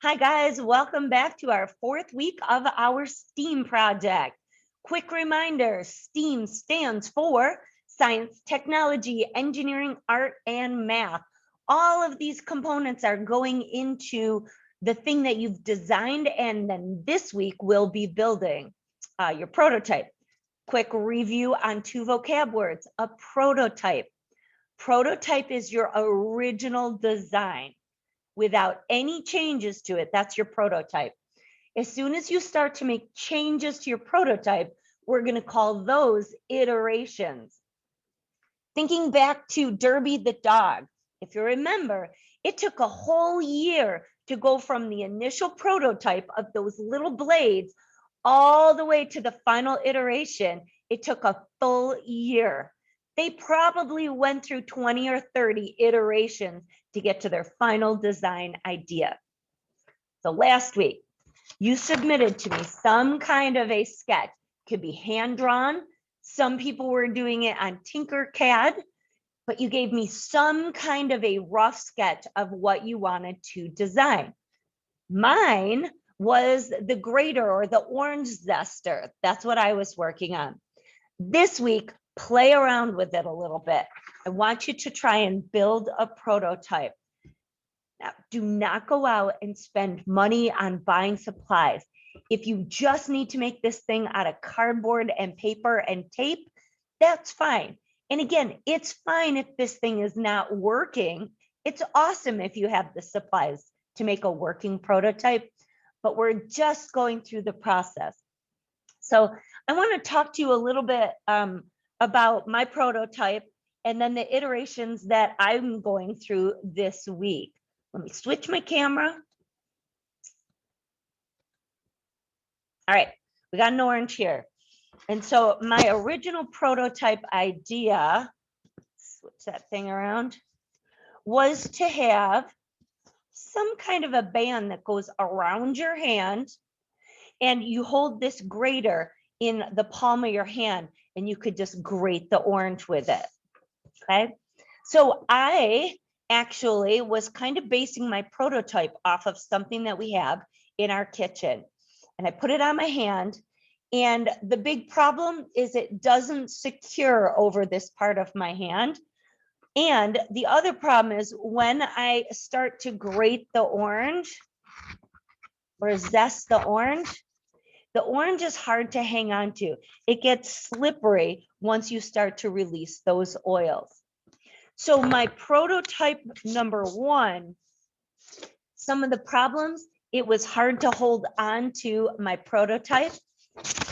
Hi guys, welcome back to our fourth week of our STEAM project. Quick reminder, STEAM stands for science, technology, engineering, art, and math. All of these components are going into the thing that you've designed, and then this week we'll be building your prototype. Quick review on two vocab words, a prototype. Prototype is your original design without any changes to it. That's your prototype. As soon as you start to make changes to your prototype, we're going to call those iterations. Thinking back to Derby the dog, if you remember, it took a whole year to go from the initial prototype of those little blades all the way to the final iteration. It took a full year. They probably went through 20 or 30 iterations to get to their final design idea. So last week, you submitted to me some kind of a sketch. Could be hand-drawn. Some people were doing it on Tinkercad, but you gave me some kind of a rough sketch of what you wanted to design. Mine was the grater or the orange zester. That's what I was working on. This week, play around with it a little bit. I want you to try and build a prototype. Now, do not go out and spend money on buying supplies. If you just need to make this thing out of cardboard and paper and tape, that's fine. And again, it's fine if this thing is not working. It's awesome if you have the supplies to make a working prototype, but we're just going through the process. So I want to talk to you a little bit about my prototype and then the iterations that I'm going through this week. Let me switch my camera. All right, we got an orange here. And so my original prototype idea, switch that thing around, was to have some kind of a band that goes around your hand, and you hold this grater in the palm of your hand, and you could just grate the orange with it, okay? So I actually was kind of basing my prototype off of something that we have in our kitchen. And I put it on my hand, and the big problem is it doesn't secure over this part of my hand. And the other problem is when I start to grate the orange or zest the orange is hard to hang on to. It gets slippery once you start to release those oils. So my prototype number one, some of the problems, it was hard to hold on to my prototype.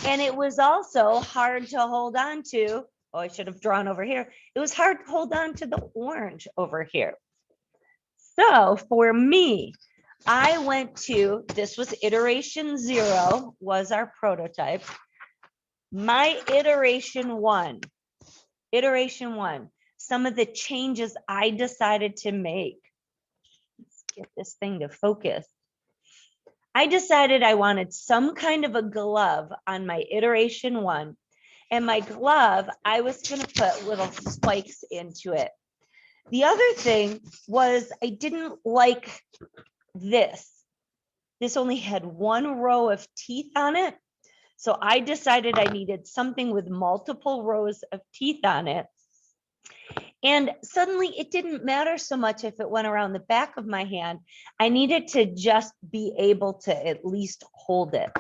And it was also hard to hold on to, oh, I should have drawn over here. It was hard to hold on to the orange over here. So for me, I went to, this was iteration 0 was our prototype. My iteration one, some of the changes I decided to make. Let's get this thing to focus. I decided I wanted some kind of a glove on my iteration 1. And my glove, I was going to put little spikes into it. The other thing was I didn't like this. This only had one row of teeth on it. So I decided I needed something with multiple rows of teeth on it. And suddenly it didn't matter so much if it went around the back of my hand. I needed to just be able to at least hold it.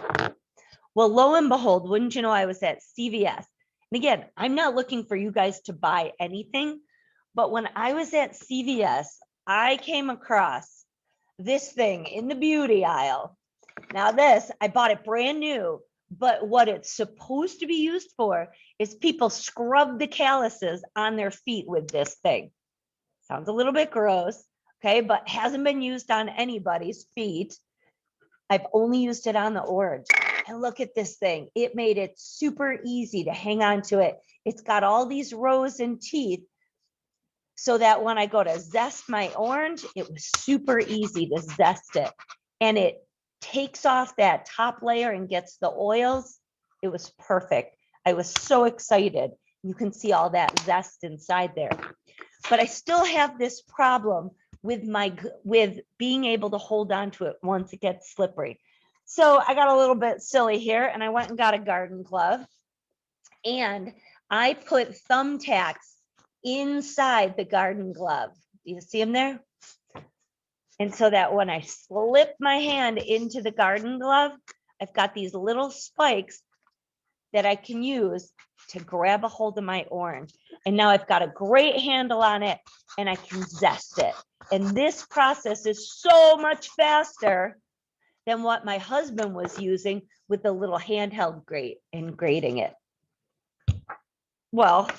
Well, lo and behold, wouldn't you know, I was at CVS. And again, I'm not looking for you guys to buy anything, but when I was at CVS, I came across this thing in the beauty aisle. Now this, I bought it brand new, but what it's supposed to be used for is people scrub the calluses on their feet with this thing. Sounds a little bit gross, okay, but hasn't been used on anybody's feet. I've only used it on the orange. And look at this thing. It made it super easy to hang on to it. It's got all these rows and teeth so that when I go to zest my orange, it was super easy to zest it. And it takes off that top layer and gets the oils. It was perfect. I was so excited. You can see all that zest inside there. But I still have this problem with being able to hold on to it once it gets slippery. So I got a little bit silly here and I went and got a garden glove and I put thumbtacks inside the garden glove. Do you see them there? And so that when I slip my hand into the garden glove, I've got these little spikes that I can use to grab a hold of my orange. And now I've got a great handle on it and I can zest it. And this process is so much faster than what my husband was using with the little handheld grate and grating it. Well,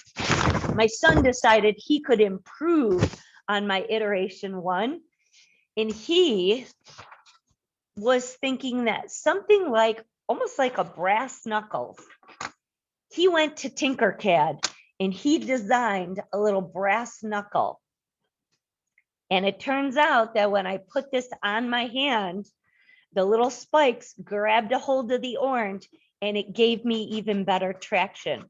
my son decided he could improve on my iteration 1. And he was thinking that something like, almost like a brass knuckles. He went to Tinkercad and he designed a little brass knuckle. And it turns out that when I put this on my hand, the little spikes grabbed a hold of the orange and it gave me even better traction.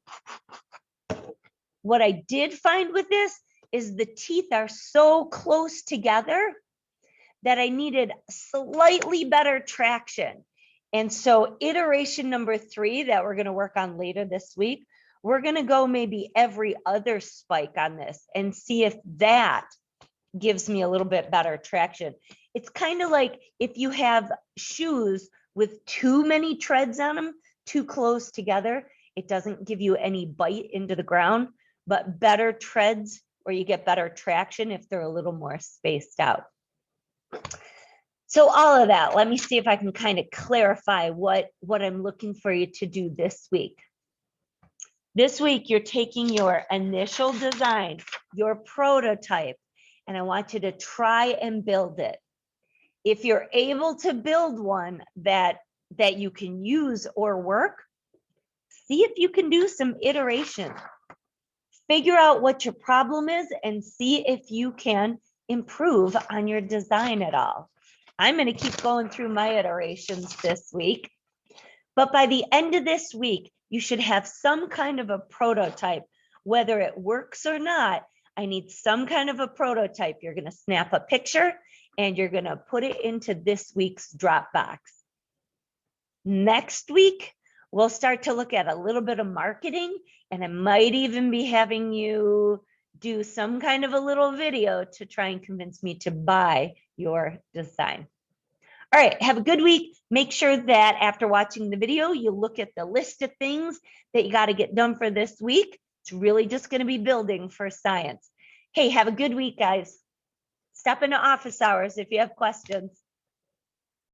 What I did find with this is the teeth are so close together that I needed slightly better traction. And so iteration number 3 that we're going to work on later this week, we're going to go maybe every other spike on this and see if that gives me a little bit better traction. It's kind of like if you have shoes with too many treads on them, too close together, it doesn't give you any bite into the ground, but better treads where you get better traction if they're a little more spaced out. So all of that, let me see if I can kind of clarify what I'm looking for you to do this week. This week, you're taking your initial design, your prototype, and I want you to try and build it. If you're able to build one that you can use or work, see if you can do some iteration. Figure out what your problem is and see if you can improve on your design at all. I'm going to keep going through my iterations this week, but by the end of this week, you should have some kind of a prototype, whether it works or not. I need some kind of a prototype. You're going to snap a picture and you're going to put it into this week's Dropbox. Next week, we'll start to look at a little bit of marketing, and I might even be having you do some kind of a little video to try and convince me to buy your design. All right, have a good week. Make sure that after watching the video, you look at the list of things that you got to get done for this week. It's really just going to be building for science. Hey, have a good week, guys. Stop into office hours if you have questions.